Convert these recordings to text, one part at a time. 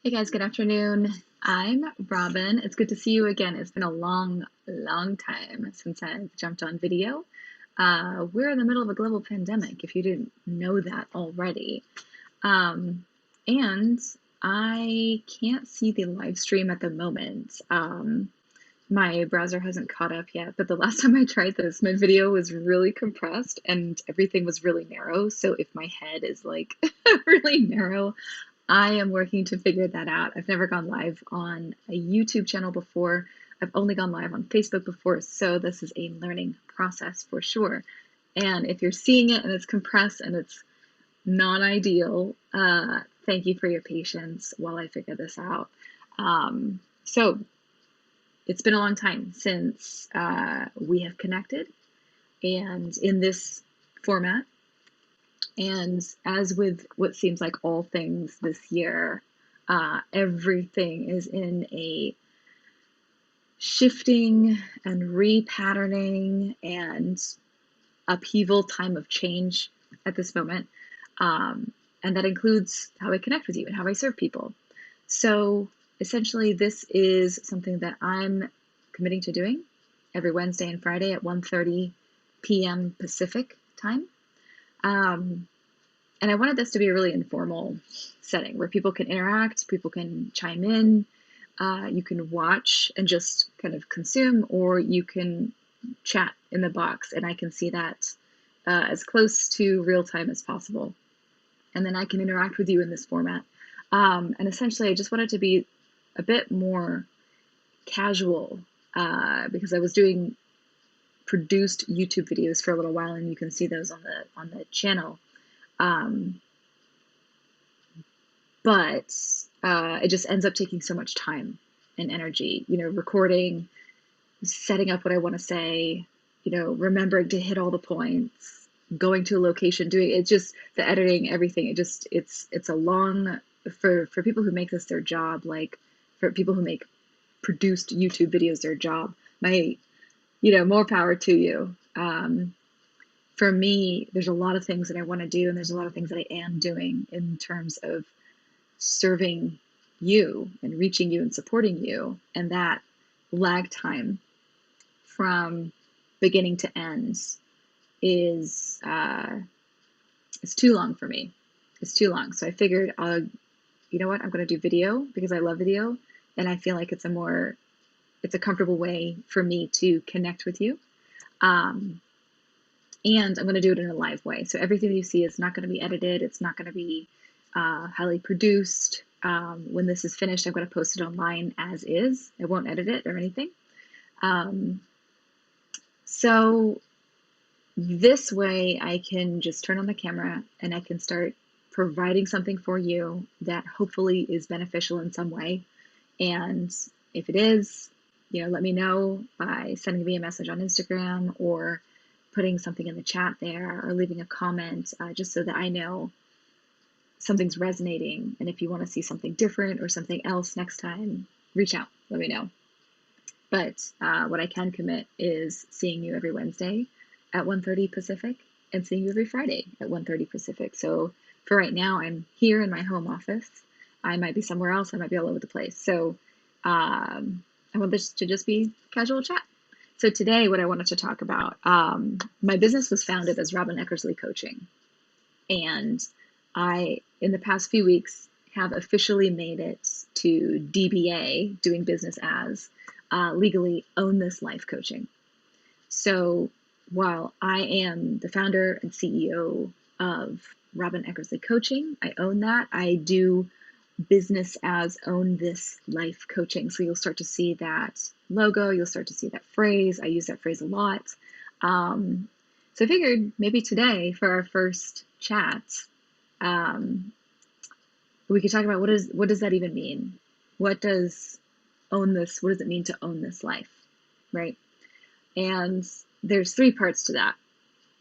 Hey guys, good afternoon. I'm Robin. It's good to see you again. It's been a long time since I've jumped on video. We're in the middle of a global pandemic, if you didn't know that already. Um, and I can't see the live stream at the moment. My browser hasn't caught up yet, but the last time I tried this, my video was really compressed and everything was really narrow. So if my head is like really narrow, I am working to figure that out. I've never gone live on a YouTube channel before. I've only gone live on Facebook before, so this is a learning process for sure. And if you're seeing it and it's compressed and it's non-ideal, thank you for your patience while I figure this out. So it's been a long time since we have connected and in this format. And as with what seems like all things this year, everything is in a shifting and repatterning and upheaval time of change at this moment. And that includes how I connect with you and how I serve people. So essentially, this is something that I'm committing to doing every Wednesday and Friday at 1:30 p.m. Pacific time. And I wanted this to be a really informal setting where people can interact, people can chime in, you can watch and just kind of consume, or you can chat in the box, and I can see that as close to real time as possible. And then I can interact with you in this format. And essentially, I just wanted to be a bit more casual because I was doing produced YouTube videos for a little while, and you can see those on the channel. Um, but it just ends up taking so much time and energy, recording, setting up what I want to say, remembering to hit all the points, going to a location, doing it's just the editing, everything. It's a long for people who make this their job, like for people who make produced YouTube videos their job. More power to you. For me, there's a lot of things that I want to do, and there's a lot of things that I am doing in terms of serving you and reaching you and supporting you. And that lag time from beginning to end is it's too long for me. It's too long. So I figured, you know what, I'm going to do video because I love video, and I feel like it's a comfortable way for me to connect with you. And I'm going to do it in a live way. So everything you see is not going to be edited. It's not going to be highly produced. When this is finished, I'm going to post it online as is. I won't edit it or anything. So this way I can just turn on the camera and I can start providing something for you that hopefully is beneficial in some way. And if it is, let me know by sending me a message on Instagram or putting something in the chat there or leaving a comment, just so that I know something's resonating. And if you want to see something different or something else next time, reach out, let me know. But what I can commit is seeing you every Wednesday at 1:30 Pacific and seeing you every Friday at 1:30 Pacific. So for right now, I'm here in my home office. I might be somewhere else. I might be all over the place. So I want this to just be casual chat. So today, what I wanted to talk about, my business was founded as Robin Eckersley Coaching. And I, in the past few weeks, have officially made it to DBA, doing business as, legally own this life coaching. So while I am the founder and CEO of Robin Eckersley Coaching, I own that. I do business as own this life coaching. So you'll start to see that logo, you'll start to see that phrase. I use that phrase a lot. So I figured maybe today for our first chat, we could talk about what does that even mean? What does it mean to own this life, right? And there's three parts to that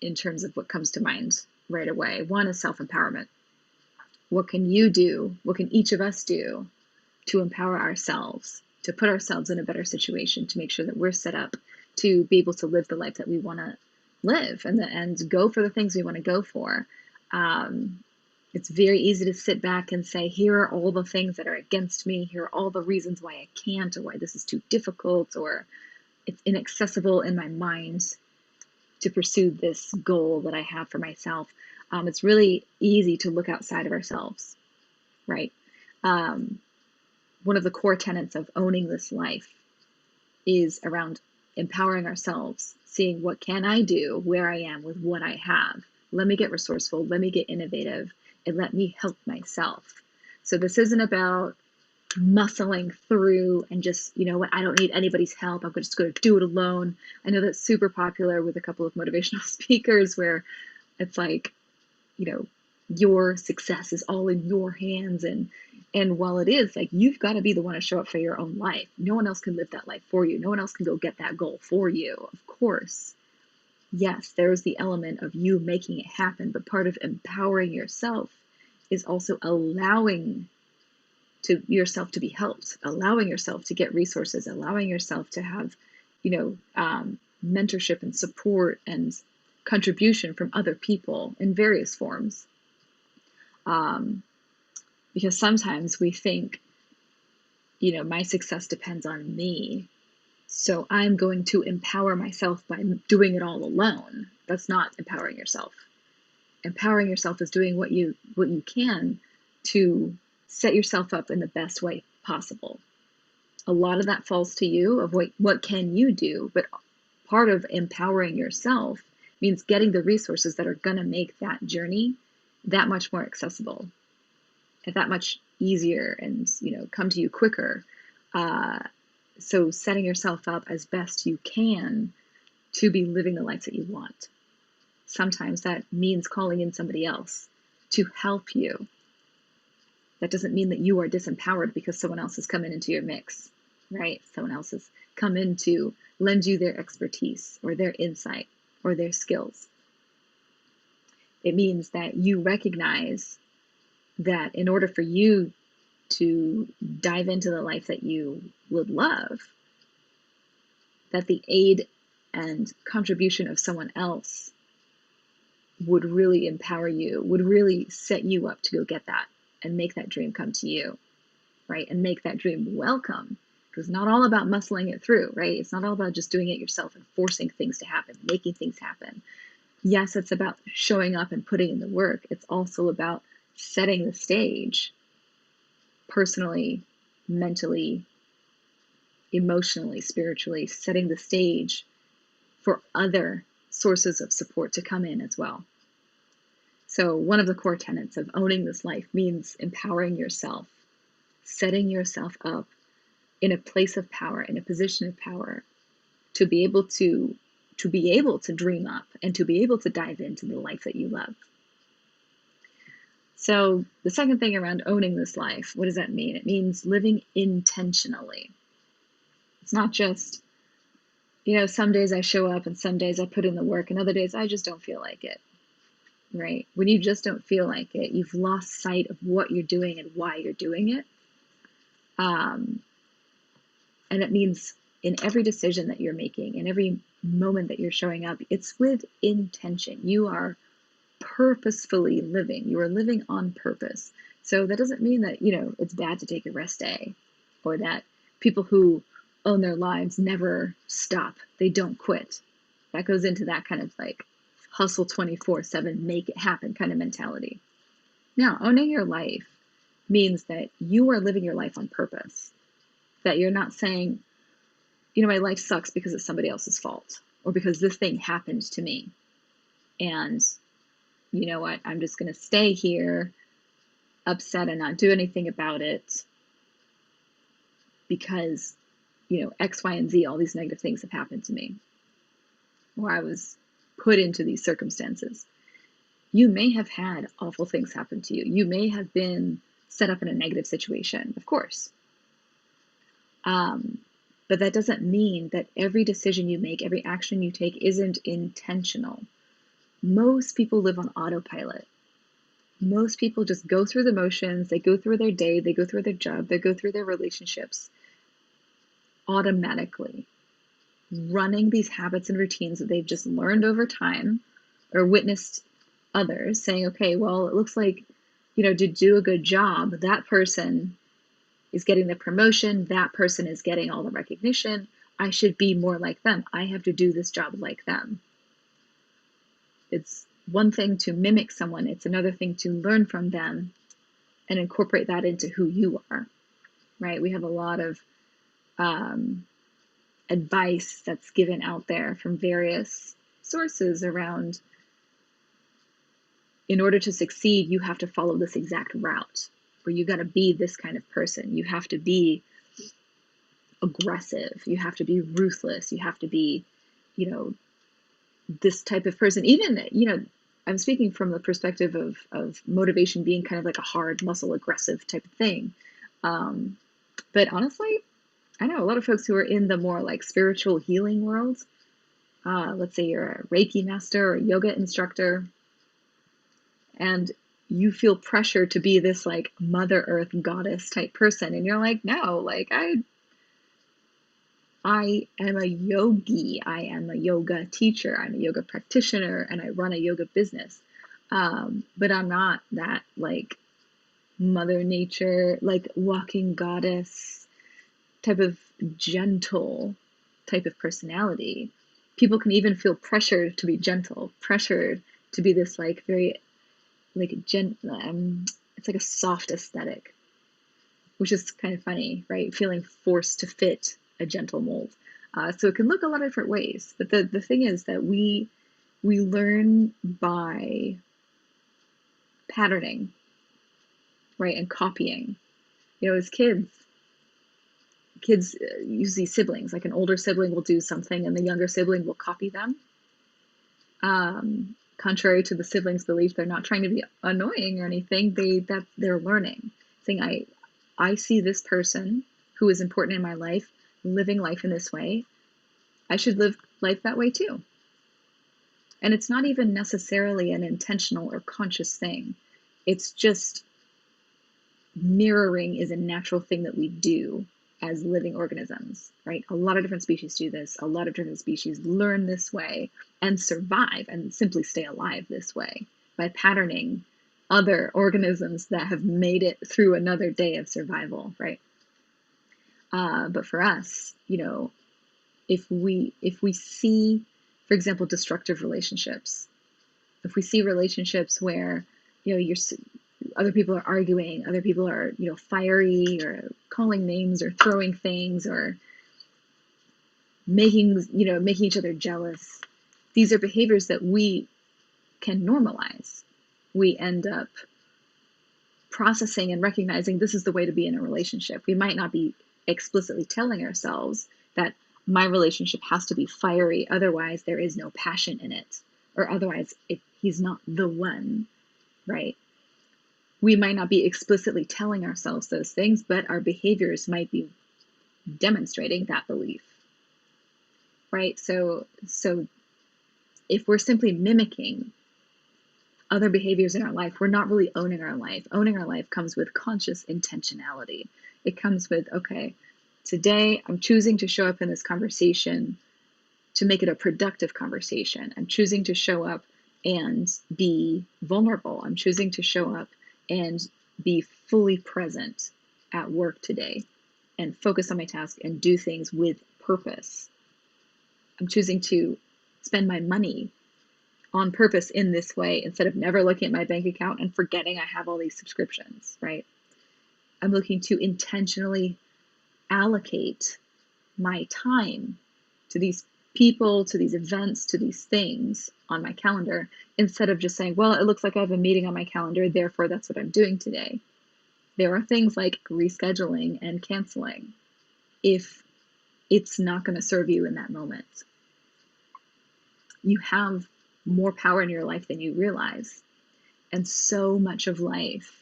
in terms of what comes to mind right away. One is self-empowerment. What can you do? What can each of us do to empower ourselves, to put ourselves in a better situation, to make sure that we're set up to be able to live the life that we want to live and go for the things we want to go for? It's very easy to sit back and say, here are all the things that are against me. Here are all the reasons why I can't, or why this is too difficult, or it's inaccessible in my mind to pursue this goal that I have for myself. It's really easy to look outside of ourselves, right? Um, One of the core tenets of owning this life is around empowering ourselves, seeing what can I do where I am with what I have. Let me get resourceful, let me get innovative, and let me help myself. So this isn't about muscling through and just, you know what, I don't need anybody's help. I'm just going to do it alone. I know that's super popular with a couple of motivational speakers where it's like, you know, your success is all in your hands. And while it is, like, you've got to be the one to show up for your own life. No one else can live that life for you. No one else can go get that goal for you. Of course, yes, there's the element of you making it happen, but part of empowering yourself is also allowing to yourself to be helped, allowing yourself to get resources, allowing yourself to have, you know, mentorship and support and contribution from other people in various forms. Um, because sometimes we think, you know, my success depends on me, so I'm going to empower myself by doing it all alone. That's not empowering yourself. Empowering yourself is doing what you can to set yourself up in the best way possible. A lot of that falls to you of what can you do, but part of empowering yourself means getting the resources that are going to make that journey that much more accessible and that much easier and, you know, come to you quicker. So setting yourself up as best you can to be living the life that you want. Sometimes that means calling in somebody else to help you. That doesn't mean that you are disempowered because someone else has come into your mix, right? Someone else has come in to lend you their expertise or their insight or their skills. It means that you recognize that in order for you to dive into the life that you would love, that the aid and contribution of someone else would really empower you, would really set you up to go get that and make that dream come to you, right? And make that dream welcome. Because it's not all about muscling it through, right? It's not all about just doing it yourself and forcing things to happen, making things happen. Yes, it's about showing up and putting in the work. It's also about setting the stage personally, mentally, emotionally, spiritually, setting the stage for other sources of support to come in as well. So one of the core tenets of owning this life means empowering yourself, setting yourself up in a place of power, in a position of power, to be able to dream up and to be able to dive into the life that you love. So the second thing around owning this life, what does that mean? It means living intentionally. It's not just, you know, some days I show up and some days I put in the work and other days I just don't feel like it, right? When you just don't feel like it, you've lost sight of what you're doing and why you're doing it. And it means in every decision that you're making, in every moment that you're showing up, it's with intention. You are purposefully living. You are living on purpose. So that doesn't mean that, you know, it's bad to take a rest day, or that people who own their lives never stop. They don't quit. That goes into that kind of like hustle 24/7, make it happen kind of mentality. Now, owning your life means that you are living your life on purpose. That you're not saying, you know, my life sucks because it's somebody else's fault, or because this thing happened to me. And you know what, I'm just going to stay here upset and not do anything about it because, you know, X, Y, and Z, all these negative things have happened to me, or I was put into these circumstances. You may have had awful things happen to you. You may have been set up in a negative situation, of course. But that doesn't mean that every decision you make, every action you take isn't intentional. Most people live on autopilot. Most people just go through the motions, they go through their day, they go through their job, they go through their relationships automatically, running these habits and routines that they've just learned over time or witnessed others saying, okay, well, it looks like to do a good job, that person is getting the promotion, that person is getting all the recognition. I should be more like them. I have to do this job like them. It's one thing to mimic someone, it's another thing to learn from them and incorporate that into who you are, right? We have a lot of advice that's given out there from various sources around, in order to succeed, you have to follow this exact route, or you got to be this kind of person. You have to be aggressive. You have to be ruthless. You have to be, this type of person. Even, I'm speaking from the perspective of motivation being kind of like a hard muscle aggressive type of thing. But honestly, I know a lot of folks who are in the more like spiritual healing world. Let's say you're a Reiki master or a yoga instructor, and you feel pressure to be this like Mother Earth goddess type person. And you're like, no, like I am a yogi. I am a yoga teacher. I'm a yoga practitioner and I run a yoga business. But I'm not that like Mother Nature, like walking goddess type of gentle type of personality. People can even feel pressured to be gentle, pressured to be this like very like it's like a soft aesthetic, which is kind of funny, right? Feeling forced to fit a gentle mold. So it can look a lot of different ways. But the thing is that we learn by patterning, right? And copying. As kids usually siblings, like an older sibling will do something and the younger sibling will copy them. Contrary to the siblings' belief, they're not trying to be annoying or anything. They're learning, saying, I see this person who is important in my life living life in this way. I should live life that way too. And it's not even necessarily an intentional or conscious thing. It's just mirroring is a natural thing that we do as living organisms, right? A lot of different species do this. A lot of different species learn this way and survive and simply stay alive this way by patterning other organisms that have made it through another day of survival, right? But for us, if we see, for example, destructive relationships, if we see relationships where other people are arguing, other people are fiery or calling names or throwing things or making each other jealous, these are behaviors that we can normalize. We end up processing and recognizing this is the way to be in a relationship. We might not be explicitly telling ourselves that my relationship has to be fiery, otherwise there is no passion in it, or otherwise he's not the one, right? We might not be explicitly telling ourselves those things, but our behaviors might be demonstrating that belief, right? So if we're simply mimicking other behaviors in our life, we're not really owning our life. Owning our life comes with conscious intentionality. It comes with, okay, today I'm choosing to show up in this conversation to make it a productive conversation. I'm choosing to show up and be vulnerable. I'm choosing to show up and be fully present at work today and focus on my task and do things with purpose. I'm choosing to spend my money on purpose in this way instead of never looking at my bank account and forgetting I have all these subscriptions, right? I'm looking to intentionally allocate my time to these people, to these events, to these things on my calendar, instead of just saying, well, it looks like I have a meeting on my calendar, therefore that's what I'm doing today. There are things like rescheduling and canceling if it's not going to serve you in that moment. You have more power in your life than you realize. And so much of life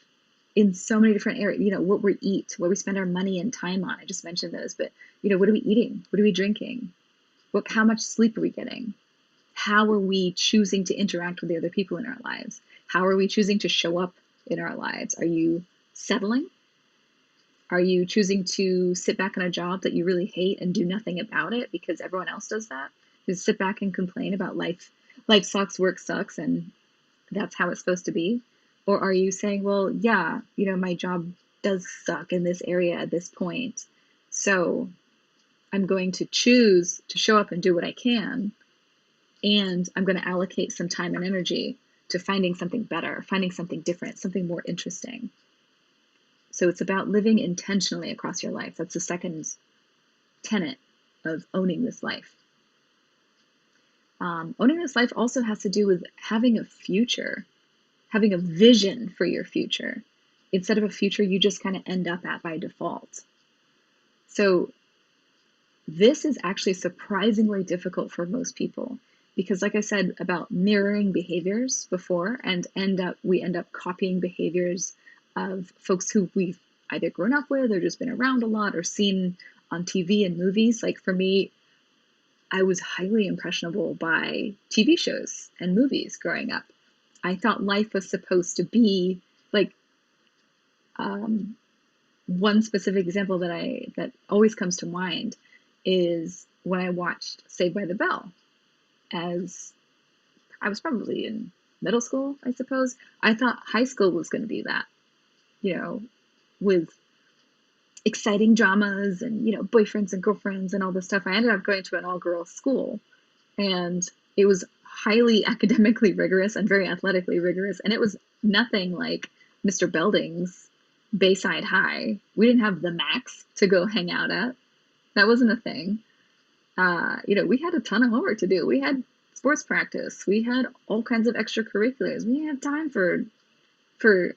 in so many different areas, what we eat, what we spend our money and time on. I just mentioned those, but what are we eating? What are we drinking? How much sleep are we getting? How are we choosing to interact with the other people in our lives? How are we choosing to show up in our lives? Are you settling? Are you choosing to sit back on a job that you really hate and do nothing about it because everyone else does that? Just sit back and complain about life. Life sucks, work sucks, and that's how it's supposed to be. Or are you saying, well, yeah, my job does suck in this area at this point. So I'm going to choose to show up and do what I can. And I'm going to allocate some time and energy to finding something better, finding something different, something more interesting. So it's about living intentionally across your life. That's the second tenet of owning this life. Owning this life also has to do with having a future, having a vision for your future, instead of a future you just kind of end up at by default. So this is actually surprisingly difficult for most people because, like I said about mirroring behaviors before, and we end up copying behaviors of folks who we've either grown up with or just been around a lot or seen on TV and movies. Like for me, I was highly impressionable by TV shows and movies growing up. I thought life was supposed to be like, one specific example that always comes to mind is when I watched Saved by the Bell. As I was probably in middle school, I suppose. I thought high school was going to be that, with exciting dramas and, boyfriends and girlfriends and all this stuff. I ended up going to an all-girls school, and it was highly academically rigorous and very athletically rigorous. And it was nothing like Mr. Belding's Bayside High. We didn't have the Max to go hang out at. That wasn't a thing. We had a ton of homework to do. We had sports practice. We had all kinds of extracurriculars. We didn't have time for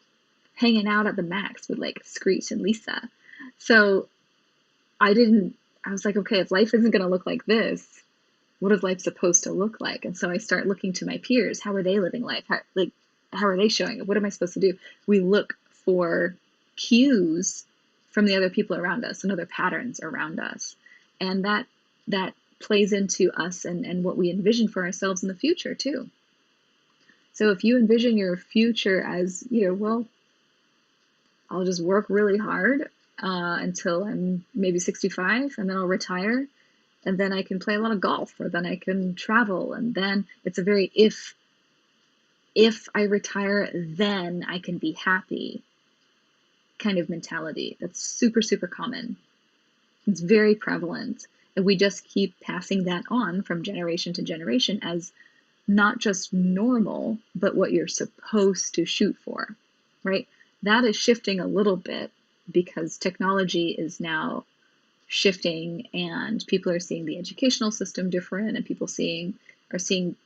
hanging out at the Max with like Screech and Lisa. So I was like, okay, if life isn't going to look like this, what is life supposed to look like? And so I start looking to my peers. How are they living life? How are they showing it? What am I supposed to do? We look for cues from the other people around us and other patterns around us. And that plays into us and what we envision for ourselves in the future too. So if you envision your future as, well, I'll just work really hard until I'm maybe 65, and then I'll retire, and then I can play a lot of golf, or then I can travel, and then it's a very if I retire, then I can be happy kind of mentality. That's super, super common. It's very prevalent. And we just keep passing that on from generation to generation as not just normal, but what you're supposed to shoot for, right? That is shifting a little bit because technology is now shifting, and people are seeing the educational system different, and people are seeing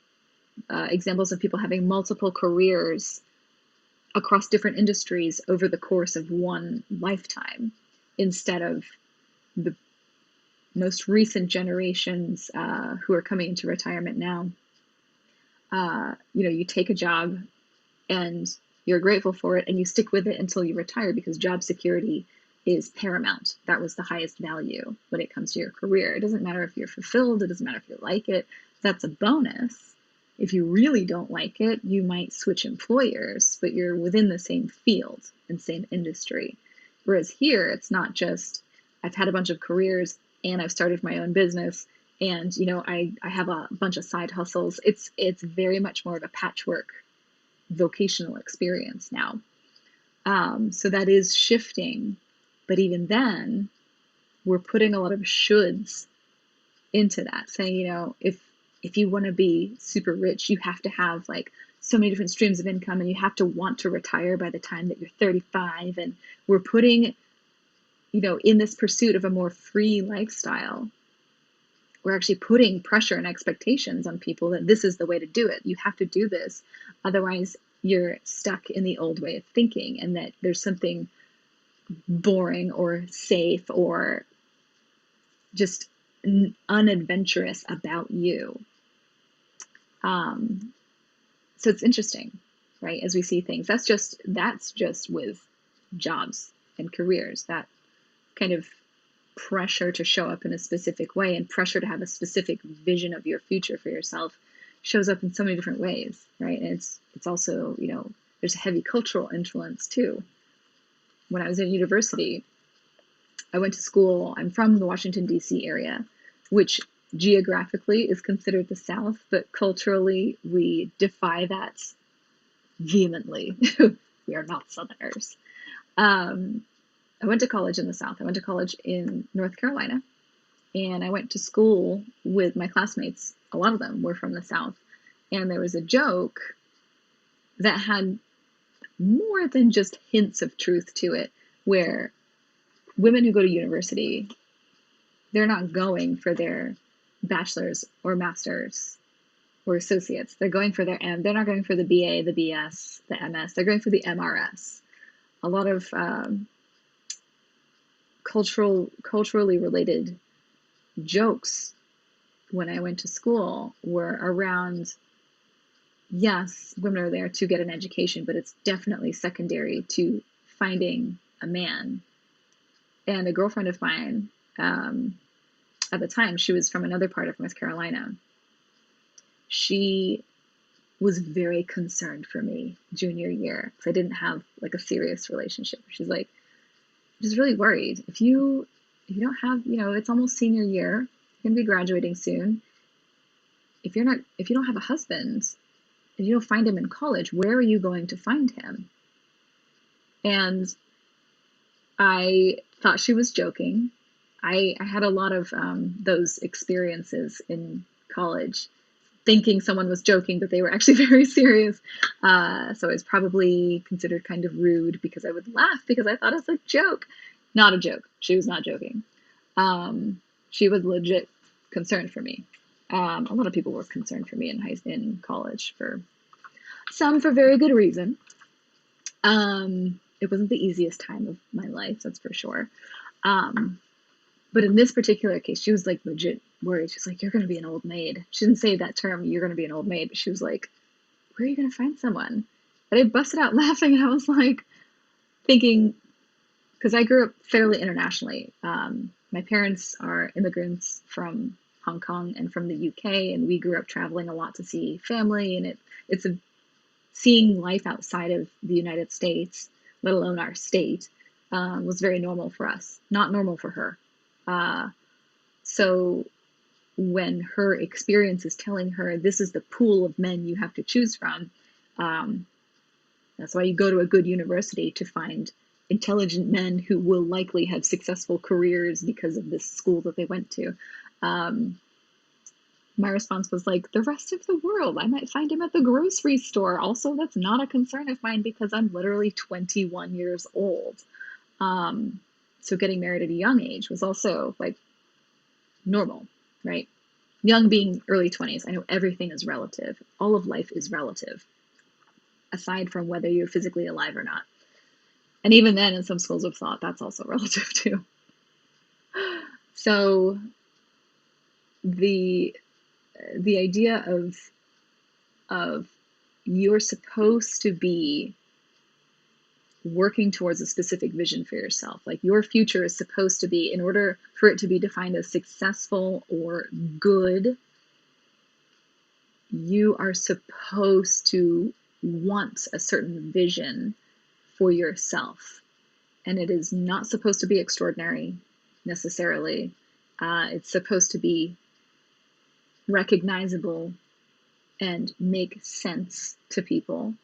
examples of people having multiple careers across different industries over the course of one lifetime, instead of the most recent generations who are coming into retirement now. You take a job and you're grateful for it and you stick with it until you retire because job security is paramount. That was the highest value when it comes to your career. It doesn't matter if you're fulfilled, it doesn't matter if you like it. That's a bonus. If you really don't like it, you might switch employers, but you're within the same field and same industry. Whereas here, it's not just, I've had a bunch of careers and I've started my own business, and I have a bunch of side hustles. It's very much more of a patchwork vocational experience now. So that is shifting, but even then, we're putting a lot of shoulds into that, saying, if you want to be super rich, you have to have like so many different streams of income, and you have to want to retire by the time that you're 35. And we're putting, in this pursuit of a more free lifestyle, we're actually putting pressure and expectations on people that this is the way to do it. You have to do this. Otherwise, you're stuck in the old way of thinking, and that there's something boring or safe or just unadventurous about you. So it's interesting, right? As we see things, that's just with jobs and careers, that kind of pressure to show up in a specific way and pressure to have a specific vision of your future for yourself shows up in so many different ways, right? And it's also, there's a heavy cultural influence too. When I was in university, I went to school, I'm from the Washington, D.C. area, which geographically is considered the South, but culturally we defy that vehemently. We are not Southerners. Um, I went to college in the South. I went to college in North Carolina, and I went to school with my classmates. A lot of them were from the South. And there was a joke that had more than just hints of truth to it, where women who go to university, they're not going for their bachelor's or master's or associates. They're going for their M. They're not going for the BA, the BS, the MS. They're going for the MRS. A lot of culturally related jokes when I went to school were around, yes, women are there to get an education, but it's definitely secondary to finding a man. And a girlfriend of mine, at the time, she was from another part of North Carolina. She was very concerned for me junior year because I didn't have like a serious relationship. She's like, just really worried. If you don't have, it's almost senior year, you're gonna be graduating soon. If you don't have a husband, and you don't find him in college, where are you going to find him? And I thought she was joking. I had a lot of those experiences in college, thinking someone was joking, but they were actually very serious. So I was probably considered kind of rude because I would laugh because I thought it was a joke. Not a joke. She was not joking. She was legit concerned for me. A lot of people were concerned for me in college, for some for very good reason. It wasn't the easiest time of my life, that's for sure. But in this particular case, she was like legit worried. She's like, "You're going to be an old maid." She didn't say that term, "You're going to be an old maid," but she was like, "Where are you going to find someone?" And I busted out laughing, and I was like, thinking, because I grew up fairly internationally. My parents are immigrants from Hong Kong and from the UK, and we grew up traveling a lot to see family, and seeing life outside of the United States, let alone our state, was very normal for us, not normal for her. So when her experience is telling her this is the pool of men you have to choose from, that's why you go to a good university, to find intelligent men who will likely have successful careers because of this school that they went to. My response was like, the rest of the world, I might find him at the grocery store. Also, that's not a concern of mine because I'm literally 21 years old. So getting married at a young age was also like normal, right? Young being early 20s. I know everything is relative. All of life is relative, aside from whether you're physically alive or not. And even then, in some schools of thought, that's also relative too. So the idea of you're supposed to be working towards a specific vision for yourself. Like, your future is supposed to be, in order for it to be defined as successful or good, you are supposed to want a certain vision for yourself. And it is not supposed to be extraordinary necessarily. It's supposed to be recognizable and make sense to people.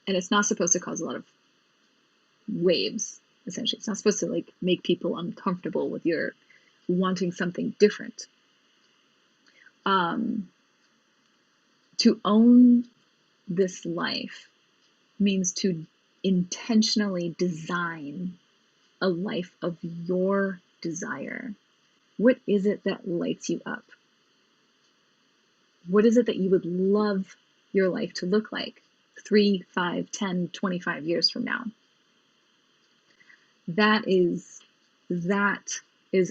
And it's not supposed to cause a lot of waves, essentially. It's not supposed to like make people uncomfortable with your wanting something different. To own this life means to intentionally design a life of your desire. What is it that lights you up? What is it that you would love your life to look like 3, 5, 10, 25 years from now? That is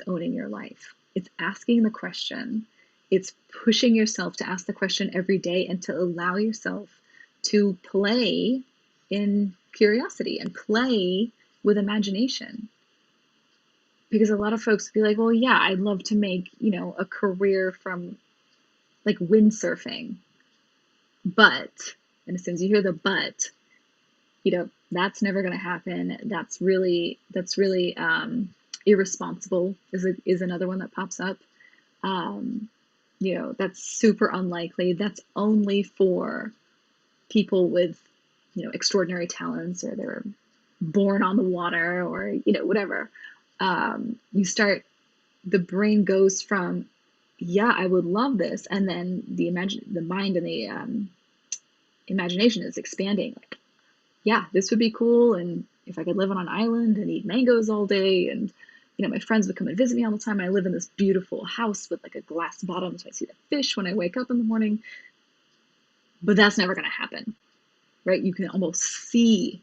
owning your life. It's asking the question. It's pushing yourself to ask the question every day and to allow yourself to play in curiosity and play with imagination. Because a lot of folks be like, well, yeah, I'd love to make, a career from like windsurfing. But, and as soon as you hear the but, that's never going to happen. That's really irresponsible is another one that pops up. That's super unlikely. That's only for people with, extraordinary talents, or they're born on the water, or, whatever. You start, the brain goes from, yeah, I would love this. And then the mind and the imagination is expanding. Like, yeah, this would be cool. And if I could live on an island and eat mangoes all day, and my friends would come and visit me all the time. I live in this beautiful house with like a glass bottom, so I see the fish when I wake up in the morning. But that's never going to happen, right? You can almost see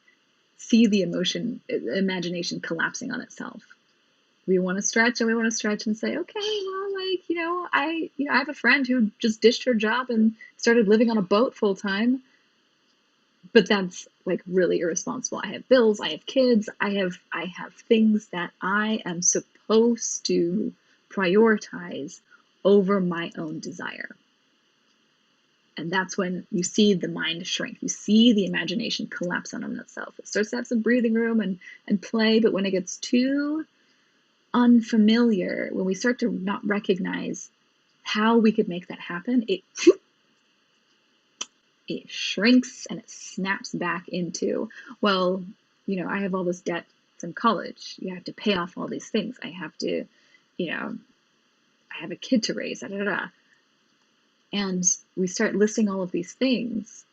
the imagination collapsing on itself. We want to stretch, and we want to stretch and say, okay, well, like, I have a friend who just ditched her job and started living on a boat full time. But that's like really irresponsible. I have bills, I have kids, I have things that I am supposed to prioritize over my own desire. And that's when you see the mind shrink. You see the imagination collapse on itself. It starts to have some breathing room and play, but when it gets too unfamiliar, when we start to not recognize how we could make that happen, it shrinks and it snaps back into, well, I have all this debt from college. You have to pay off all these things. I have to, I have a kid to raise, da, da, da. And we start listing all of these things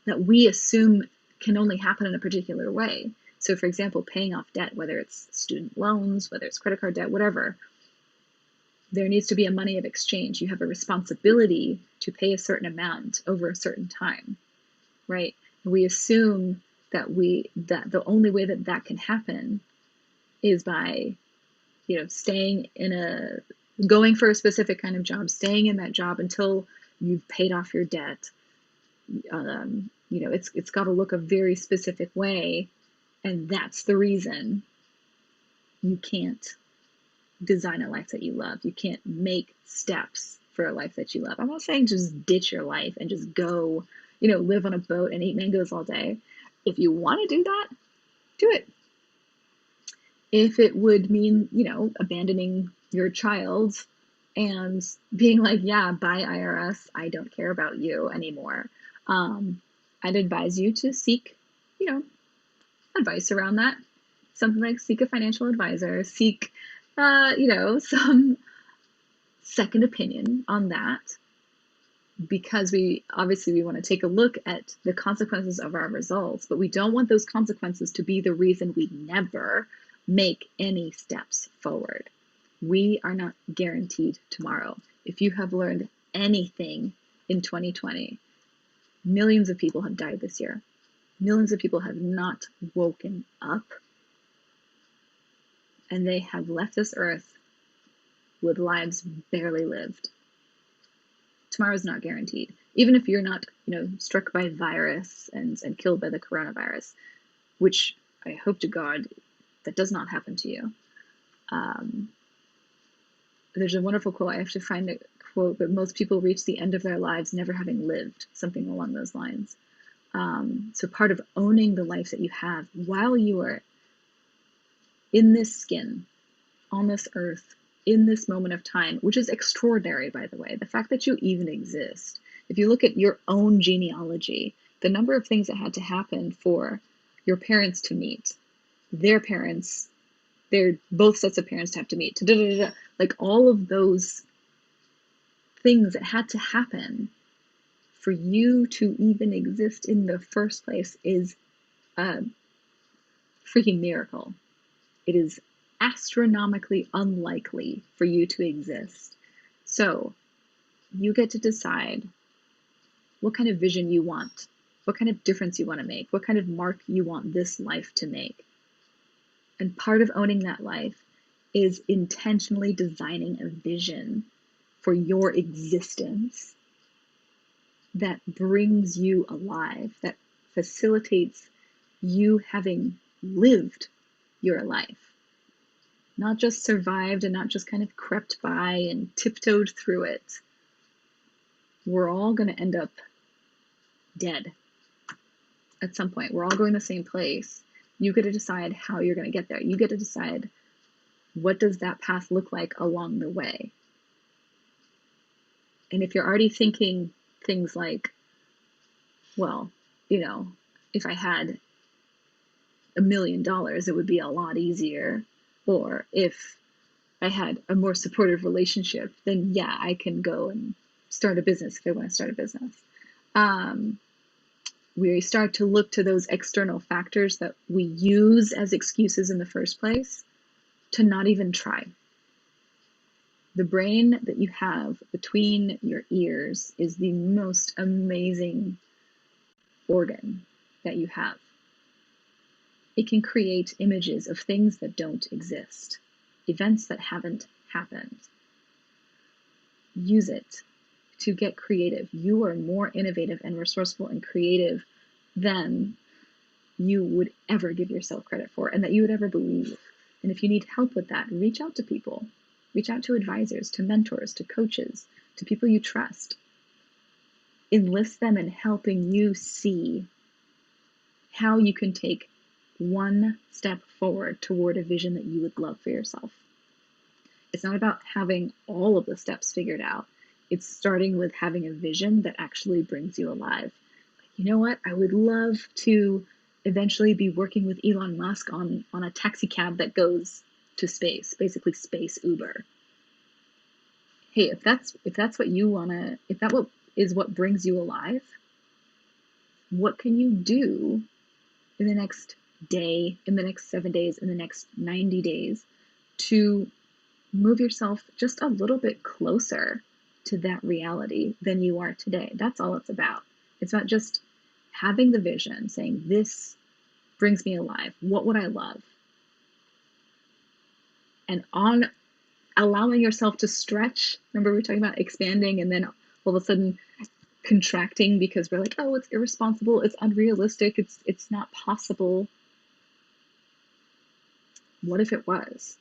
that we assume can only happen in a particular way. So, for example, paying off debt, whether it's student loans, whether it's credit card debt, whatever, there needs to be a money of exchange. You have a responsibility to pay a certain amount over a certain time, right? We assume that the only way that can happen is by, going for a specific kind of job, staying in that job until you've paid off your debt. It's got to look a very specific way, and that's the reason you can't design a life that you love. You can't make steps for a life that you love. I'm not saying just ditch your life and just go, live on a boat and eat mangoes all day. If you want to do that, do it. If it would mean, abandoning your child and being like, yeah, bye IRS, I don't care about you anymore, I'd advise you to seek, advice around that. Something like seek a financial advisor, seek, some second opinion on that, because we want to take a look at the consequences of our results, but we don't want those consequences to be the reason we never make any steps forward. We are not guaranteed tomorrow. If you have learned anything in 2020, millions of people have died this year. Millions of people have not woken up, and they have left this earth with lives barely lived. Tomorrow's not guaranteed. Even if you're not, struck by virus and killed by the coronavirus, which I hope to God that does not happen to you. There's a wonderful quote. I have to find a quote, but most people reach the end of their lives never having lived, something along those lines. So part of owning the life that you have while you are in this skin, on this earth, in this moment of time, which is extraordinary, by the way, the fact that you even exist. If you look at your own genealogy, the number of things that had to happen for your parents to meet, their parents, both sets of parents to have to meet, like all of those things that had to happen for you to even exist in the first place is a freaking miracle. It is astronomically unlikely for you to exist. So you get to decide what kind of vision you want, what kind of difference you want to make, what kind of mark you want this life to make. And part of owning that life is intentionally designing a vision for your existence that brings you alive, that facilitates you having lived your life. Not just survived and not just kind of crept by and tiptoed through it. We're all going to end up dead at some point. We're all going the same place. You get to decide how you're going to get there. You get to decide what does that path look like along the way. And if you're already thinking things like, well, if I had $1 million, it would be a lot easier. Or if I had a more supportive relationship, then yeah, I can go and start a business if I want to start a business. We start to look to those external factors that we use as excuses in the first place to not even try. The brain that you have between your ears is the most amazing organ that you have. It can create images of things that don't exist, events that haven't happened. Use it to get creative. You are more innovative and resourceful and creative than you would ever give yourself credit for and that you would ever believe. And if you need help with that, reach out to people. Reach out to advisors, to mentors, to coaches, to people you trust. Enlist them in helping you see how you can take one step forward toward a vision that you would love for yourself. It's not about having all of the steps figured out. It's starting with having a vision that actually brings you alive. You know what? I would love to eventually be working with Elon Musk on a taxi cab that goes to space, basically space Uber. Hey, if that's what you wanna, if that is what brings you alive, what can you do in the next day, in the next 7 days, in the next 90 days to move yourself just a little bit closer to that reality than you are today? That's all it's about. It's about just having the vision, saying, this brings me alive. What would I love? And on allowing yourself to stretch. Remember, we were talking about expanding and then all of a sudden contracting because we're like, oh, it's irresponsible, it's unrealistic, it's not possible. What if it was?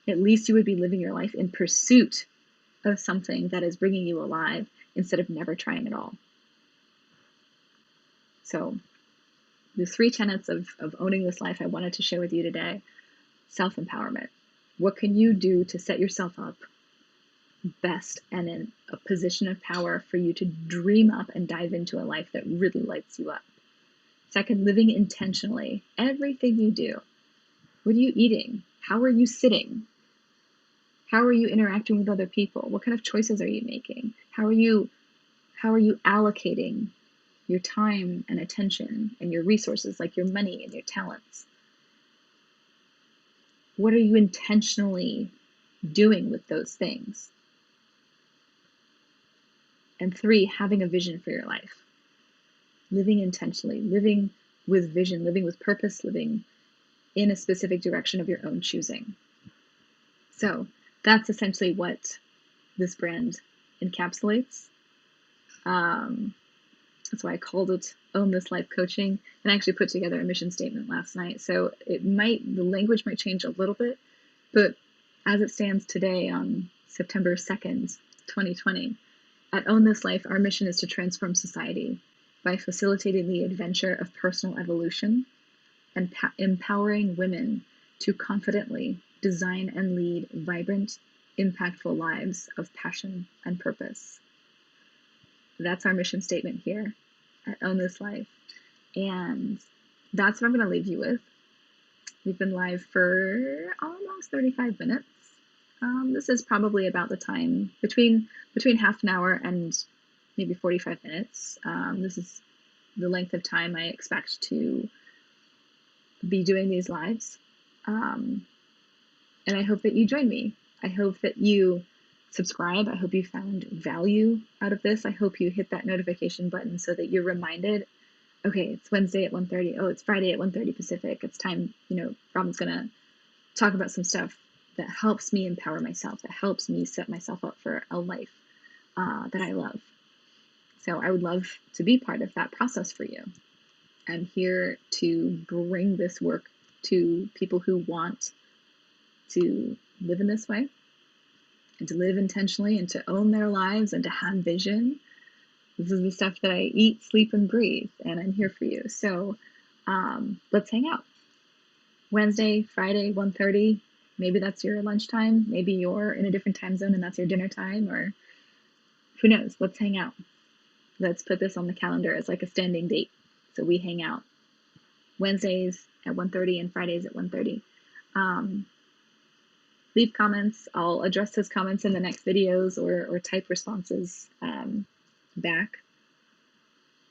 At least you would be living your life in pursuit of something that is bringing you alive instead of never trying at all. So the 3 tenets of owning this life I wanted to share with you today. Self-empowerment. What can you do to set yourself up best and in a position of power for you to dream up and dive into a life that really lights you up? Second, living intentionally. Everything you do. What are you eating? How are you sitting? How are you interacting with other people? What kind of choices are you making? How are you allocating your time and attention and your resources, like your money and your talents? What are you intentionally doing with those things? And 3, having a vision for your life. Living intentionally, living with vision, living with purpose, living in a specific direction of your own choosing. So that's essentially what this brand encapsulates. That's why I called it Own This Life Coaching, and I actually put together a mission statement last night. So the language might change a little bit, but as it stands today on September 2nd, 2020, at Own This Life, our mission is to transform society by facilitating the adventure of personal evolution and empowering women to confidently design and lead vibrant, impactful lives of passion and purpose. That's our mission statement here at Own This Life. And that's what I'm going to leave you with. We've been live for almost 35 minutes. This is probably about the time between half an hour and maybe 45 minutes. This is the length of time I expect to be doing these lives. And I hope that you join me. I hope that you subscribe. I hope you found value out of this. I hope you hit that notification button so that you're reminded, okay, it's Wednesday at 1:30. Oh, it's Friday at 1:30 Pacific. It's time, Robin's going to talk about some stuff that helps me empower myself, that helps me set myself up for a life that I love. So I would love to be part of that process for you. I'm here to bring this work to people who want to live in this way and to live intentionally and to own their lives and to have vision. This is the stuff that I eat, sleep, and breathe, and I'm here for you. So let's hang out. Wednesday, Friday, 1:30. Maybe that's your lunchtime. Maybe you're in a different time zone and that's your dinner time, or who knows? Let's hang out. let's put this on the calendar as like a standing date. So we hang out Wednesdays at 1:30 and Fridays at 1:30. Leave comments. I'll address those comments in the next videos or type responses back.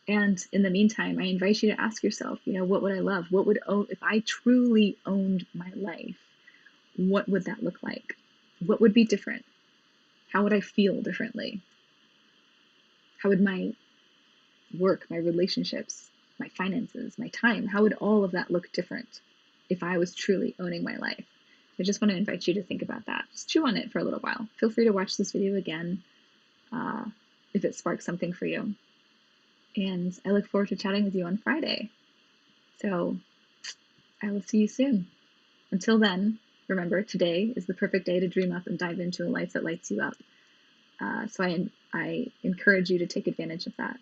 And in the meantime, I invite you to ask yourself, what would I love? What would, if I truly owned my life, what would that look like? What would be different? How would I feel differently? How would my work, my relationships, my finances, my time, how would all of that look different if I was truly owning my life? I just want to invite you to think about that. Just chew on it for a little while. Feel free to watch this video again if it sparks something for you. And I look forward to chatting with you on Friday. So I will see you soon. Until then, remember, today is the perfect day to dream up and dive into a life that lights you up. So I encourage you to take advantage of that.